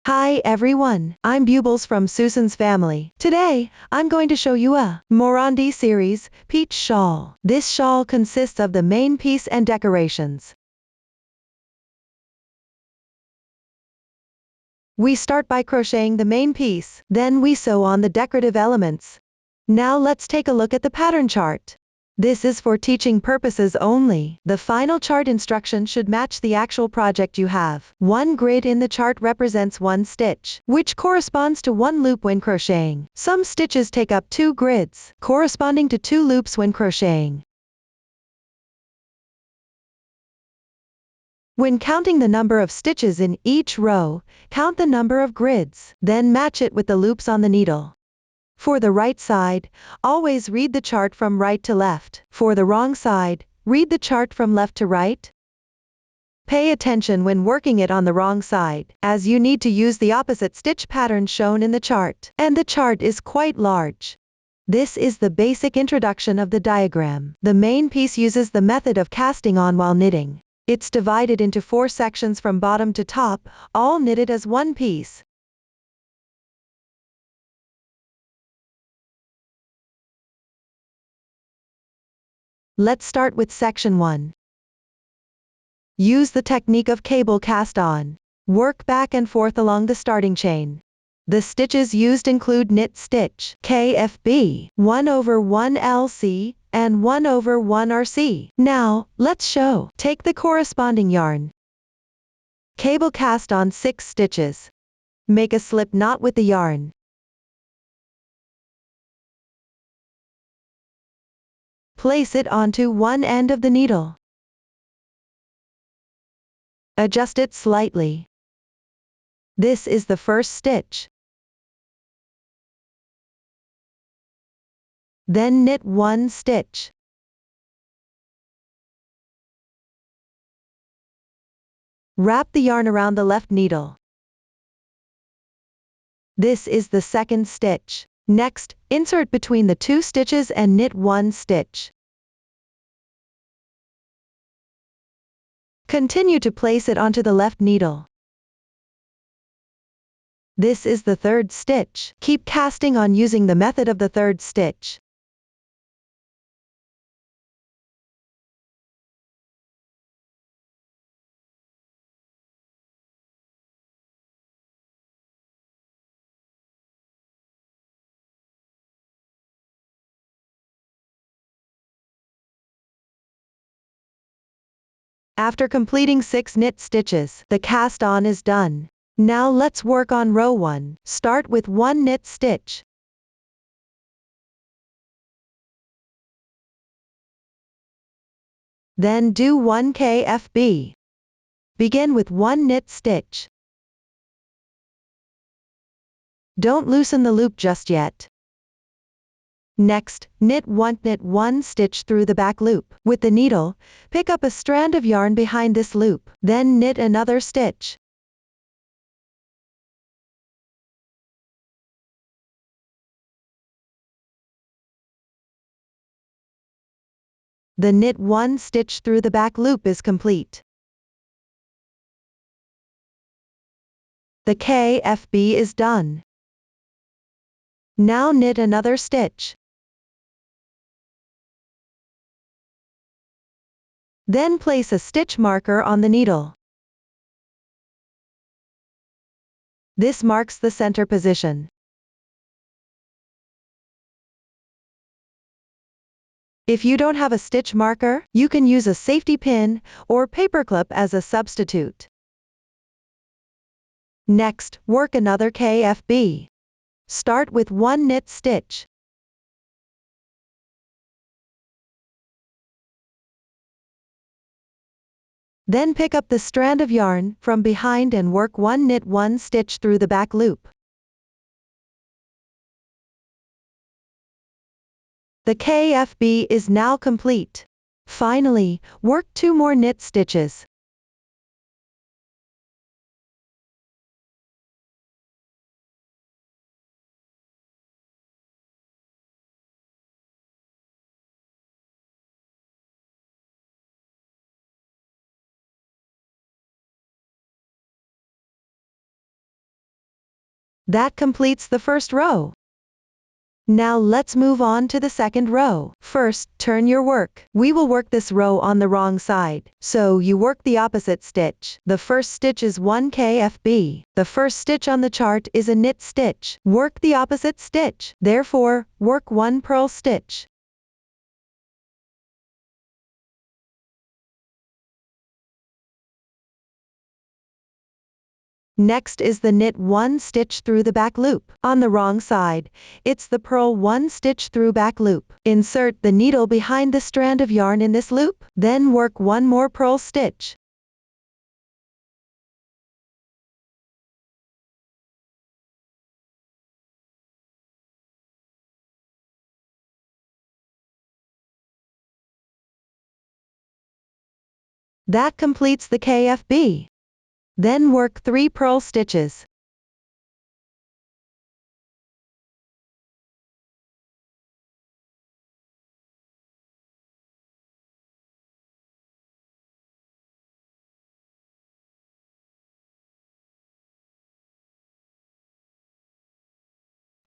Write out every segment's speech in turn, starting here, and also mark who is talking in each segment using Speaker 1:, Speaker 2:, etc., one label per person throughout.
Speaker 1: Hi everyone, I'm Bubbles from Susan's family. Today, I'm going to show you a Morandi series, peach shawl. This shawl consists of the main piece and decorations. We start by crocheting the main piece, then we sew on the decorative elements. Now let's take a look at the pattern chart. This is for teaching purposes only. The final chart instruction should match the actual project you have. One grid in the chart represents one stitch, which corresponds to one loop when crocheting. Some stitches take up 2 grids, corresponding to 2 loops when crocheting. When counting the number of stitches in each row, count the number of grids, then match it with the loops on the needle. For the right side, always read the chart from right to left. For the wrong side, read the chart from left to right. Pay attention when working it on the wrong side, as you need to use the opposite stitch pattern shown in the chart, and the chart is quite large. This is the basic introduction of the diagram. The main piece uses the method of casting on while knitting. It's divided into 4 sections from bottom to top, all knitted as one piece. Let's start with section 1. Use the technique of cable cast on. Work back and forth along the starting chain. The stitches used include knit stitch, KFB, 1/1 LC, and 1/1 RC. Now, let's show. Take the corresponding yarn. Cable cast on 6 stitches. Make a slip knot with the yarn. Place it onto one end of the needle. Adjust it slightly. This is the first stitch. Then knit 1 stitch. Wrap the yarn around the left needle. This is the second stitch. Next, insert between the 2 stitches and knit 1 stitch. Continue to place it onto the left needle. This is the third stitch. Keep casting on using the method of the third stitch. After completing 6 knit stitches, the cast on is done. Now let's work on row 1. Start with 1 knit stitch. Then do 1 KFB. Begin with 1 knit stitch. Don't loosen the loop just yet. Next, knit 1 stitch through the back loop. With the needle, pick up a strand of yarn behind this loop, then knit another stitch. The knit 1 stitch through the back loop is complete. The KFB is done. Now knit another stitch. Then place a stitch marker on the needle. This marks the center position. If you don't have a stitch marker, you can use a safety pin or paperclip as a substitute. Next, work another KFB. Start with 1 knit stitch. Then pick up the strand of yarn from behind and work 1 knit 1 stitch through the back loop. The KFB is now complete. Finally, work 2 more knit stitches. That completes the first row. Now let's move on to the second row. First, turn your work. We will work this row on the wrong side, so you work the opposite stitch. The first stitch is 1 KFB. The first stitch on the chart is a knit stitch. Work the opposite stitch. Therefore, work 1 purl stitch. Next is the knit 1 stitch through the back loop. On the wrong side, it's the purl 1 stitch through back loop. Insert the needle behind the strand of yarn in this loop, then work 1 more purl stitch. That completes the KFB. Then work 3 purl stitches.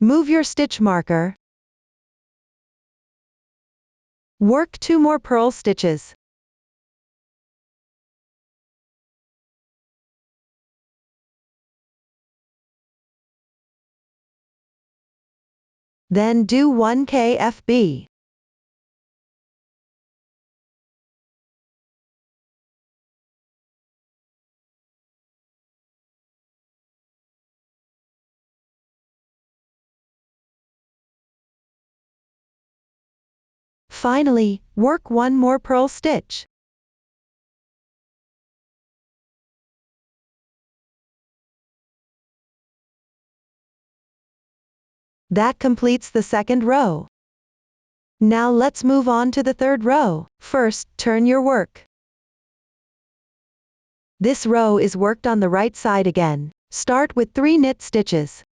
Speaker 1: Move your stitch marker. Work 2 more purl stitches. Then do 1 KFB. Finally, work 1 more purl stitch. That completes the second row. Now let's move on to the third row. First, turn your work. This row is worked on the right side again. Start with 3 knit stitches.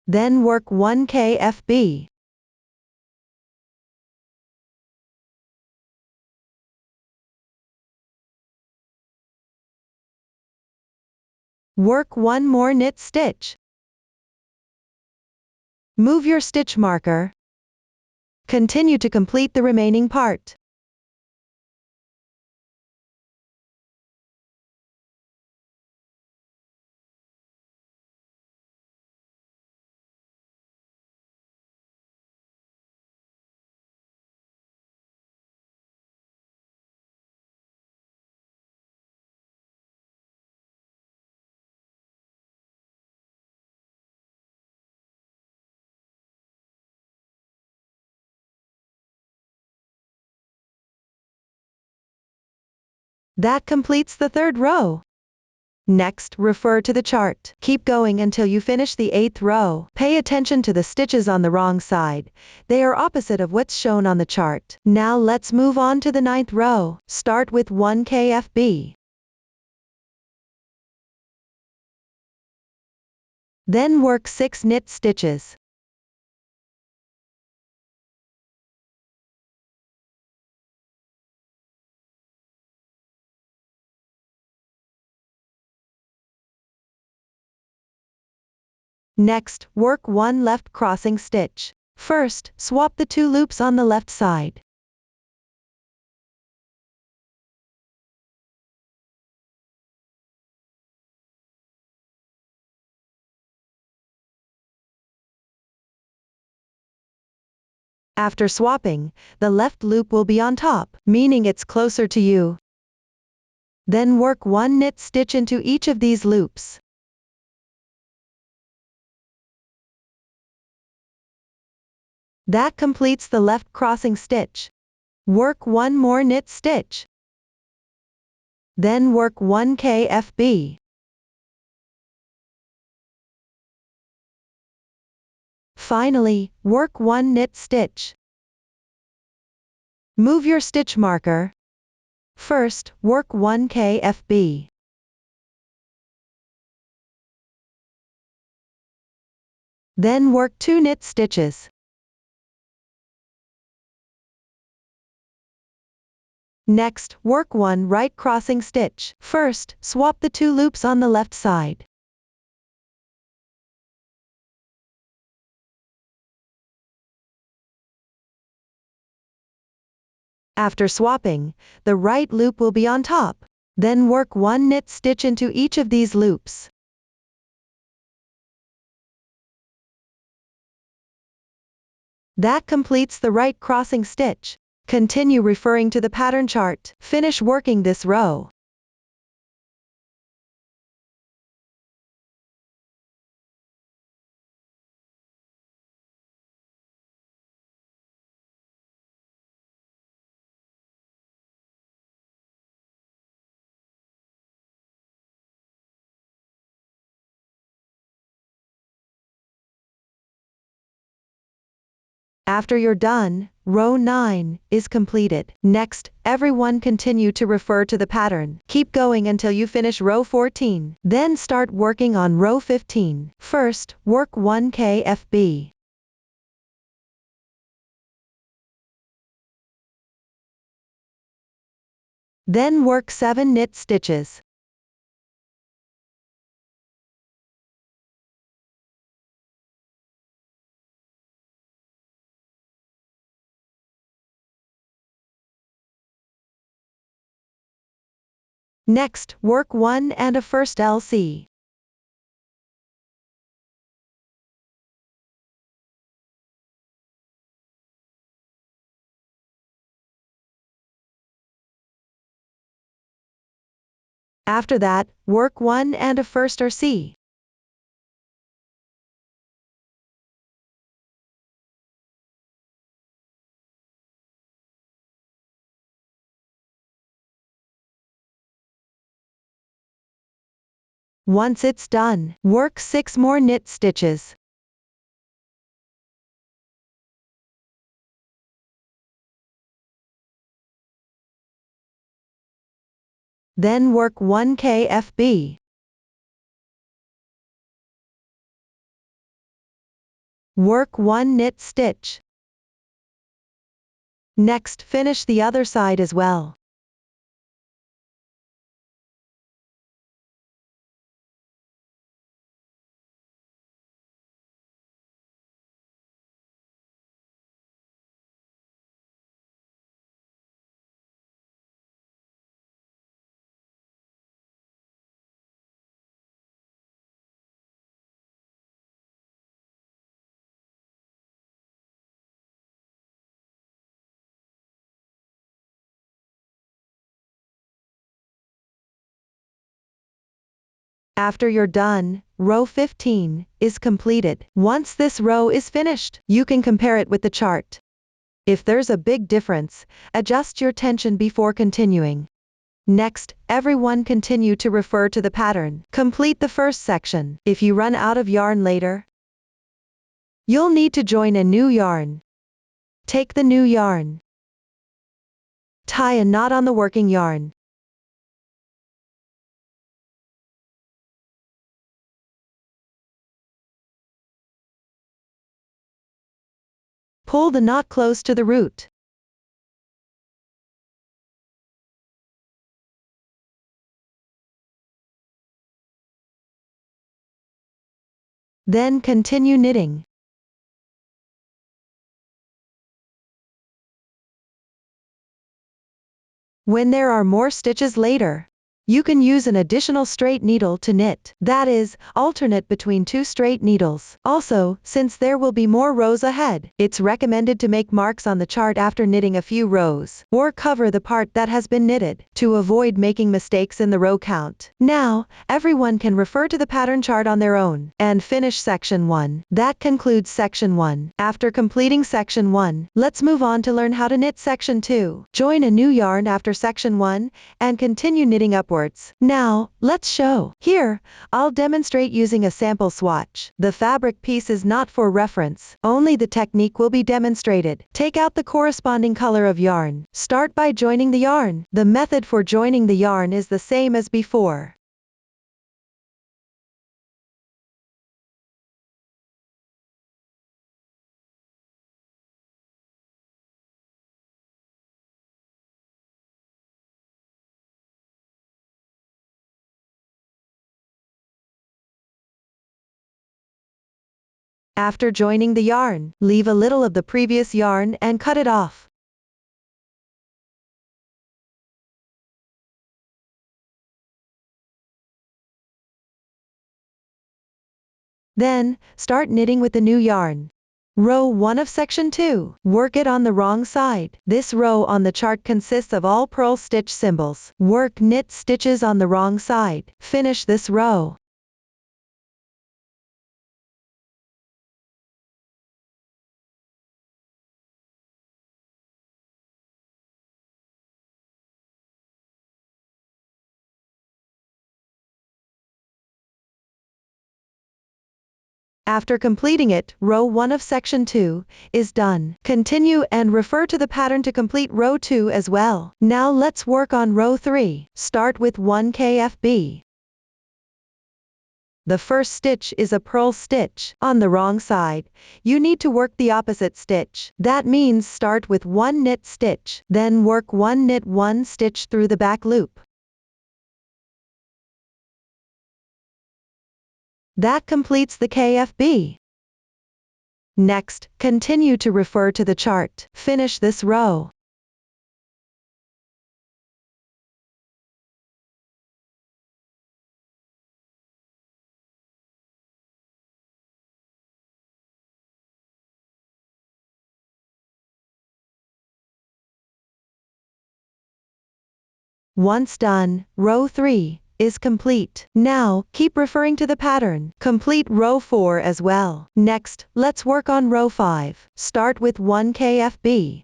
Speaker 1: Then work 1 KFB. Work 1 more knit stitch. Move your stitch marker. Continue to complete the remaining part. That completes the third row. Next, refer to the chart. Keep going until you finish the 8th row. Pay attention to the stitches on the wrong side. They are opposite of what's shown on the chart. Now let's move on to the 9th row. Start with 1 KFB. Then work 6 knit stitches. Next, work 1 left crossing stitch. First, swap the 2 loops on the left side. After swapping, the left loop will be on top, meaning it's closer to you. Then work 1 knit stitch into each of these loops. That completes the left crossing stitch. Work 1 more knit stitch. Then work 1 KFB. Finally, work 1 knit stitch. Move your stitch marker. First, work 1 KFB. Then work 2 knit stitches. Next, work 1 right crossing stitch. First, swap the 2 loops on the left side. After swapping, the right loop will be on top. Then work 1 knit stitch into each of these loops. That completes the right crossing stitch. Continue referring to the pattern chart. Finish working this row. After you're done, row 9 is completed. Next, everyone continue to refer to the pattern. Keep going until you finish row 14. Then start working on row 15. First, work 1 KFB. Then work 7 knit stitches. Next, work 1 and a first LC. After that, work 1 and a first RC. Once it's done, work 6 more knit stitches. Then work 1 KFB. Work 1 knit stitch. Next, finish the other side as well. After you're done, row 15 is completed. Once this row is finished, you can compare it with the chart. If there's a big difference, adjust your tension before continuing. Next, everyone continue to refer to the pattern. Complete the first section. If you run out of yarn later, you'll need to join a new yarn. Take the new yarn. Tie a knot on the working yarn. Pull the knot close to the root. Then continue knitting. When there are more stitches later, you can use an additional straight needle to knit. That is, alternate between 2 straight needles. Also, since there will be more rows ahead, it's recommended to make marks on the chart after knitting a few rows, or cover the part that has been knitted, to avoid making mistakes in the row count. Now, everyone can refer to the pattern chart on their own, and finish section 1. That concludes section 1. After completing section 1, let's move on to learn how to knit section 2. Join a new yarn after section 1, and continue knitting upwards. Now, let's show. Here, I'll demonstrate using a sample swatch. The fabric piece is not for reference, only the technique will be demonstrated. Take out the corresponding color of yarn. Start by joining the yarn. The method for joining the yarn is the same as before. After joining the yarn, leave a little of the previous yarn and cut it off. Then, start knitting with the new yarn. Row 1 of section 2. Work it on the wrong side. This row on the chart consists of all purl stitch symbols. Work knit stitches on the wrong side. Finish this row. After completing it, row 1 of section 2 is done. Continue and refer to the pattern to complete row 2 as well. Now let's work on row 3. Start with 1 KFB. The first stitch is a purl stitch. On the wrong side, you need to work the opposite stitch. That means start with 1 knit stitch, then work 1 knit 1 stitch through the back loop. That completes the KFB. Next, continue to refer to the chart. Finish this row. Once done, row 3 is complete. Now, keep referring to the pattern. Complete row 4 as well. Next, let's work on row 5. Start with 1 KFB.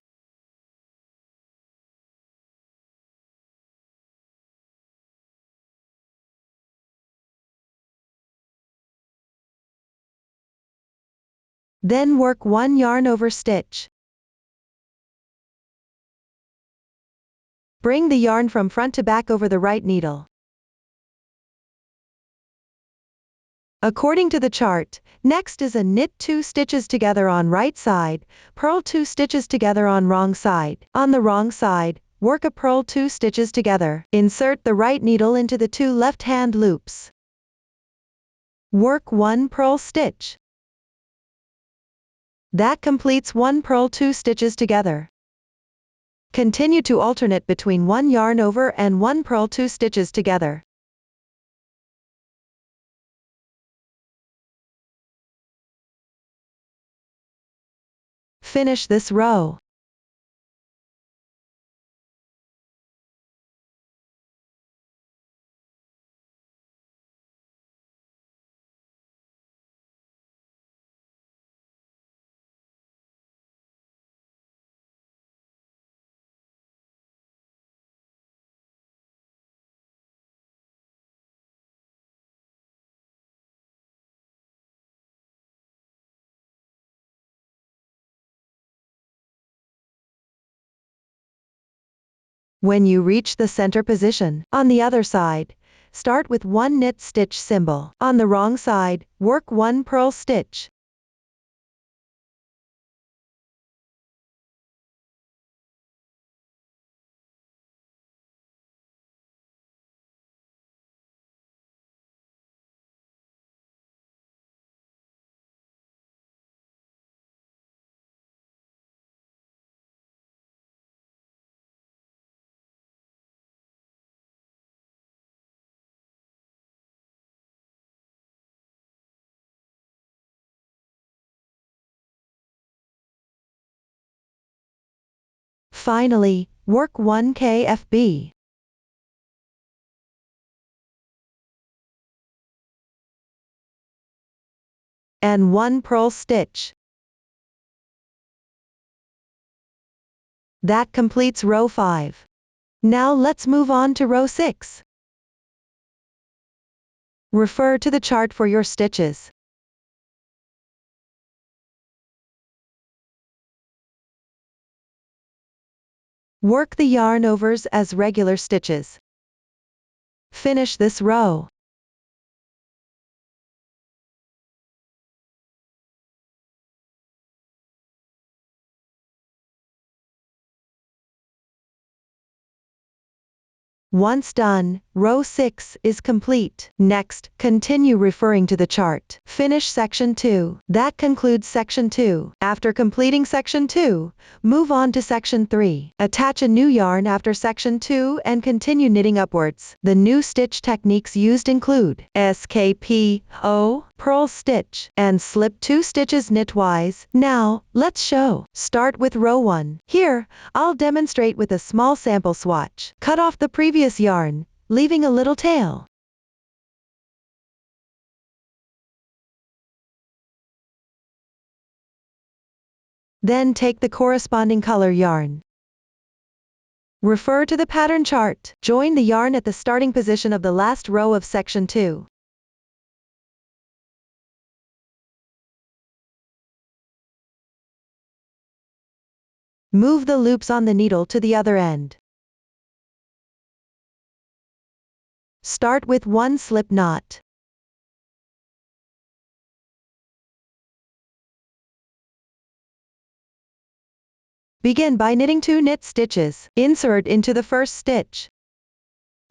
Speaker 1: Then work 1 yarn over stitch. Bring the yarn from front to back over the right needle. According to the chart, next is a knit 2 stitches together on right side, purl 2 stitches together on wrong side. On the wrong side, work a purl 2 stitches together. Insert the right needle into the 2 left-hand loops. Work 1 purl stitch. That completes 1 purl 2 stitches together. Continue to alternate between 1 yarn over and 1 purl 2 stitches together. Finish this row. When you reach the center position, on the other side, start with 1 knit stitch symbol. On the wrong side, work 1 purl stitch. Finally, work 1 KFB. And 1 purl stitch. That completes row 5. Now let's move on to row 6. Refer to the chart for your stitches. Work the yarn overs as regular stitches. Finish this row. Once done, Row 6 is complete. Next, continue referring to the chart. Finish section 2. That concludes section 2. After completing section 2, move on to section 3. Attach a new yarn after section 2 and continue knitting upwards. The new stitch techniques used include SKPO, purl stitch, and slip 2 stitches knitwise. Now, let's show. Start with row 1. Here, I'll demonstrate with a small sample swatch. Cut off the previous yarn, leaving a little tail. Then take the corresponding color yarn. Refer to the pattern chart. Join the yarn at the starting position of the last row of section 2. Move the loops on the needle to the other end. Start with 1 slip knot. Begin by knitting 2 knit stitches. Insert into the first stitch.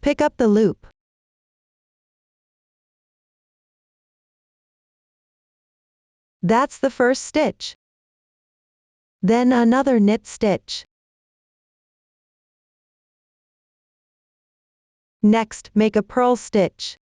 Speaker 1: Pick up the loop. That's the first stitch. Then another knit stitch. Next, make a purl stitch.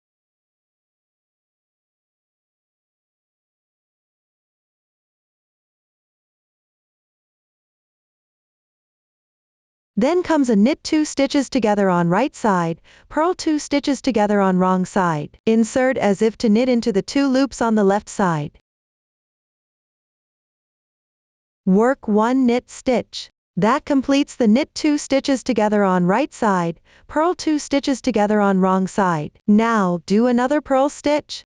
Speaker 1: Then comes a knit 2 stitches together on right side, purl 2 stitches together on wrong side. Insert as if to knit into the 2 loops on the left side. Work 1 knit stitch. That completes the knit 2 stitches together on right side, purl 2 stitches together on wrong side. Now, do another purl stitch.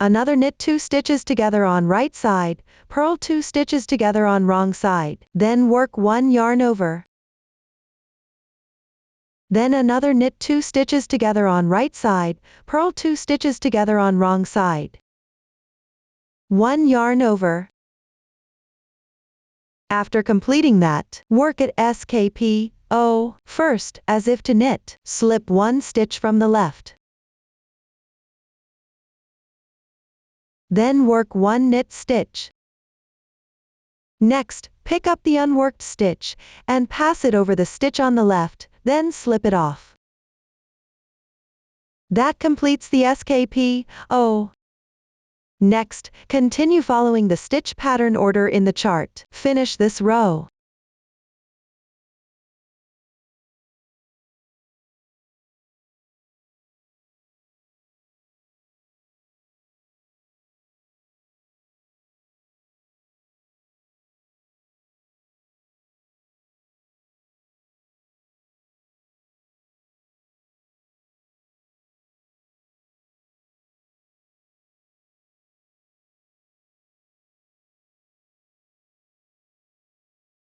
Speaker 1: Another knit 2 stitches together on right side, purl 2 stitches together on wrong side. Then work 1 yarn over. Then another knit 2 stitches together on right side, purl 2 stitches together on wrong side. 1 yarn over. After completing that, work at SKPO first, as if to knit. Slip 1 stitch from the left. Then work 1 knit stitch. Next, pick up the unworked stitch and pass it over the stitch on the left, then slip it off. That completes the SKPO. Next, continue following the stitch pattern order in the chart. Finish this row.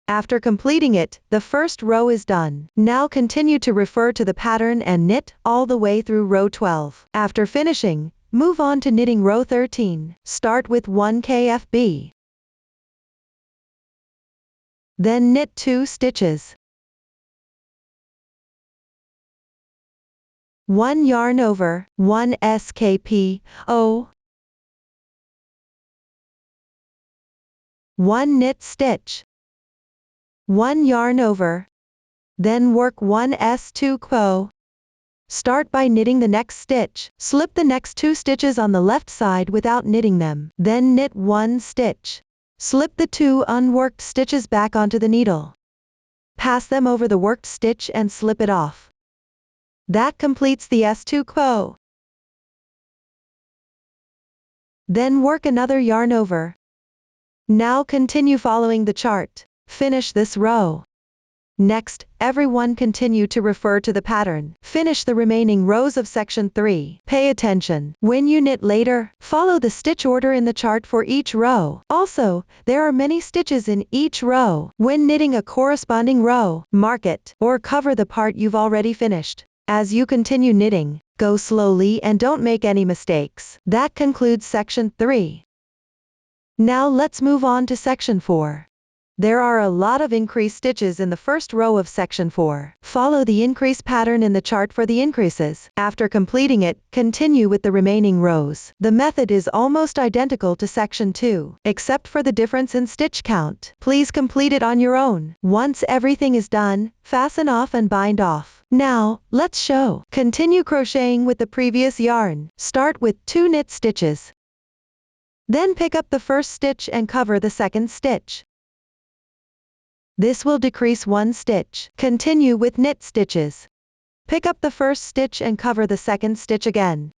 Speaker 1: After completing it, the first row is done. Now continue to refer to the pattern and knit all the way through row 12. After finishing, move on to knitting row 13. Start with 1 KFB. Then knit 2 stitches. 1 yarn over, 1 SKPO. 1 knit stitch. 1 yarn over. Then work 1 S2 quo. Start by knitting the next stitch. Slip the next 2 stitches on the left side without knitting them. Then knit 1 stitch. Slip the 2 unworked stitches back onto the needle. Pass them over the worked stitch and slip it off. That completes the S2 quo. Then work another yarn over. Now continue following the chart. Finish this row. Next, everyone continue to refer to the pattern. Finish the remaining rows of section 3. Pay attention. When you knit later, follow the stitch order in the chart for each row. Also, there are many stitches in each row. When knitting a corresponding row, mark it, or cover the part you've already finished. As you continue knitting, go slowly and don't make any mistakes. That concludes section 3. Now let's move on to section 4. There are a lot of increased stitches in the first row of section 4. Follow the increase pattern in the chart for the increases. After completing it, continue with the remaining rows. The method is almost identical to section 2, except for the difference in stitch count. Please complete it on your own. Once everything is done, fasten off and bind off. Now, let's show. Continue crocheting with the previous yarn. Start with 2 knit stitches. Then pick up the first stitch and cover the second stitch. This will decrease 1 stitch. Continue with knit stitches. Pick up the first stitch and cover the second stitch again.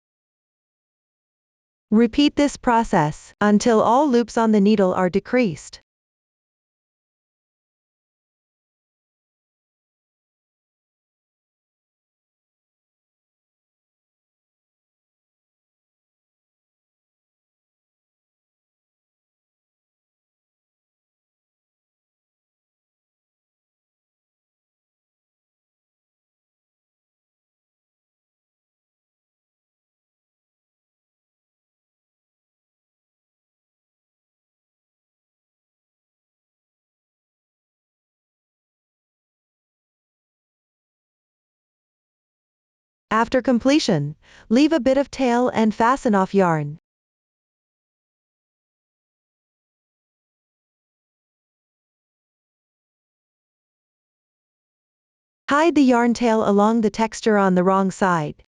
Speaker 1: Repeat this process until all loops on the needle are decreased. After completion, leave a bit of tail and fasten off yarn. Hide the yarn tail along the texture on the wrong side.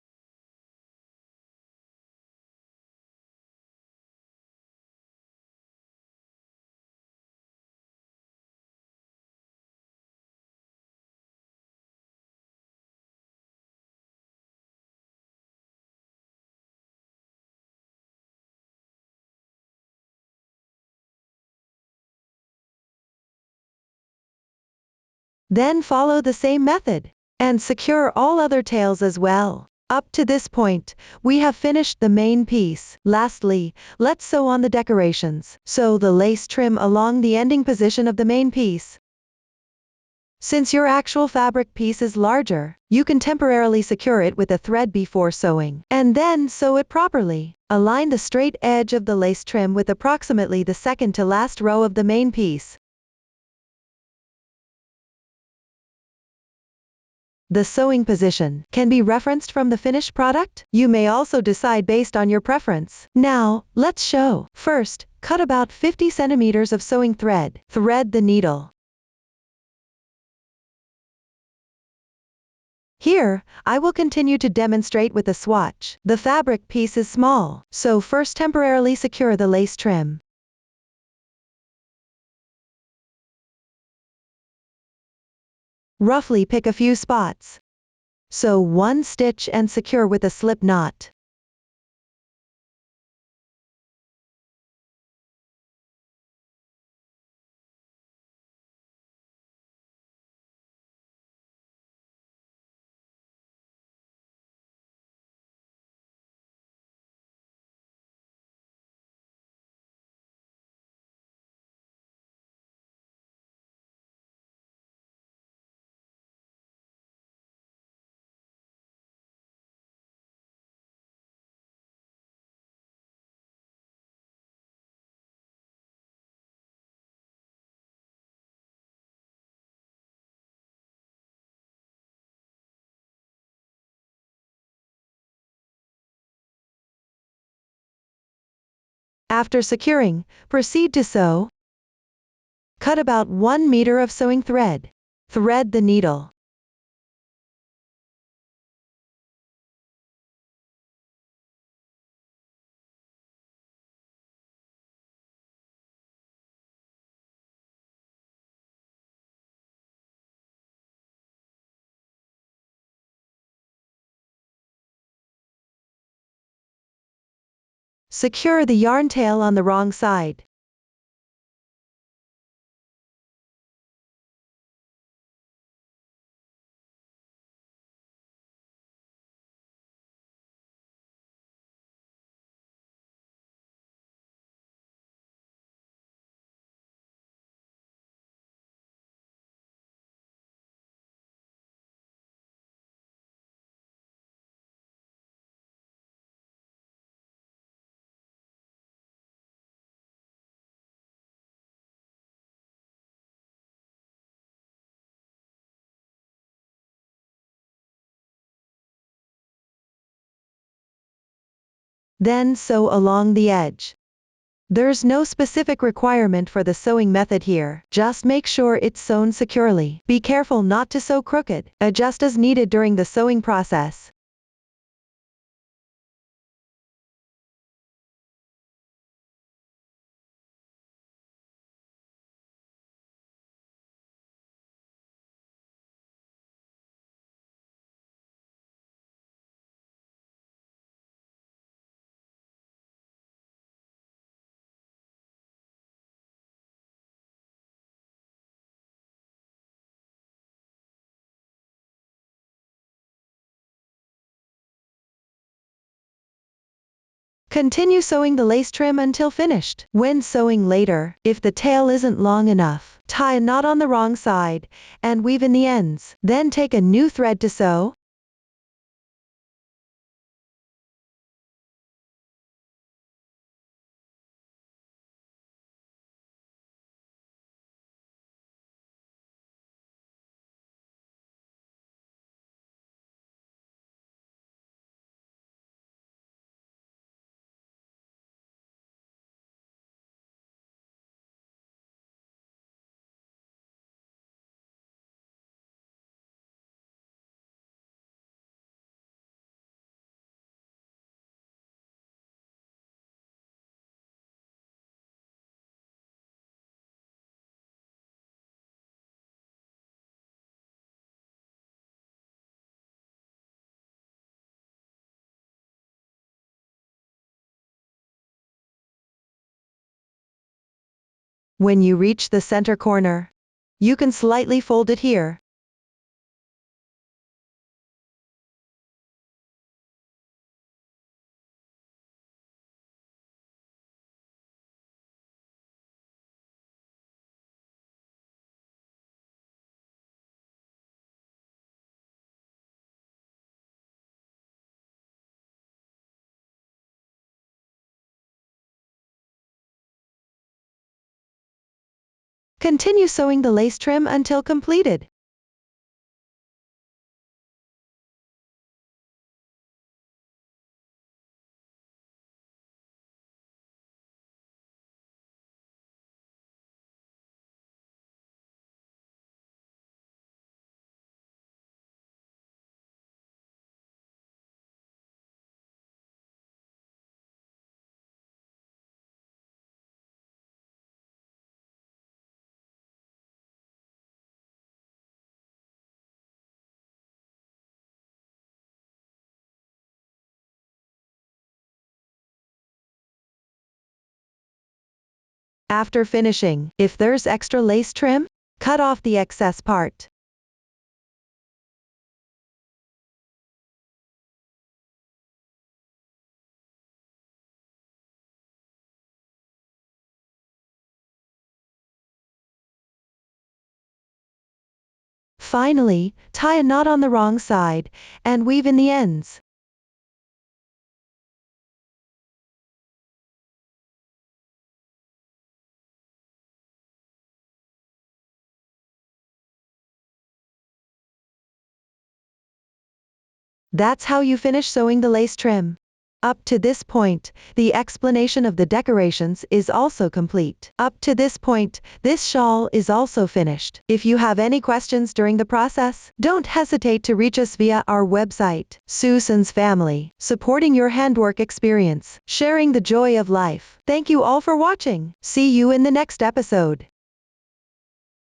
Speaker 1: Then follow the same method, and secure all other tails as well. Up to this point, we have finished the main piece. Lastly, let's sew on the decorations. Sew the lace trim along the ending position of the main piece. Since your actual fabric piece is larger, you can temporarily secure it with a thread before sewing, and then sew it properly. Align the straight edge of the lace trim with approximately the second to last row of the main piece. The sewing position can be referenced from the finished product. You may also decide based on your preference. Now, let's show. First, cut about 50 centimeters of sewing thread. Thread the needle. Here, I will continue to demonstrate with a swatch. The fabric piece is small, so first temporarily secure the lace trim. Roughly pick a few spots. Sew 1 stitch and secure with a slip knot. After securing, proceed to sew. Cut about 1 meter of sewing thread. Thread the needle. Secure the yarn tail on the wrong side. Then sew along the edge. There's no specific requirement for the sewing method here, just make sure it's sewn securely. Be careful not to sew crooked. Adjust as needed during the sewing process. Continue sewing the lace trim until finished. When sewing later, if the tail isn't long enough, tie a knot on the wrong side, and weave in the ends. Then take a new thread to sew. When you reach the center corner, you can slightly fold it here. Continue sewing the lace trim until completed. After finishing, if there's extra lace trim, cut off the excess part. Finally, tie a knot on the wrong side, and weave in the ends. That's how you finish sewing the lace trim. Up to this point, the explanation of the decorations is also complete. Up to this point, this shawl is also finished. If you have any questions during the process, don't hesitate to reach us via our website. Susan's Family, supporting your handwork experience, sharing the joy of life. Thank you all for watching. See you in the next episode.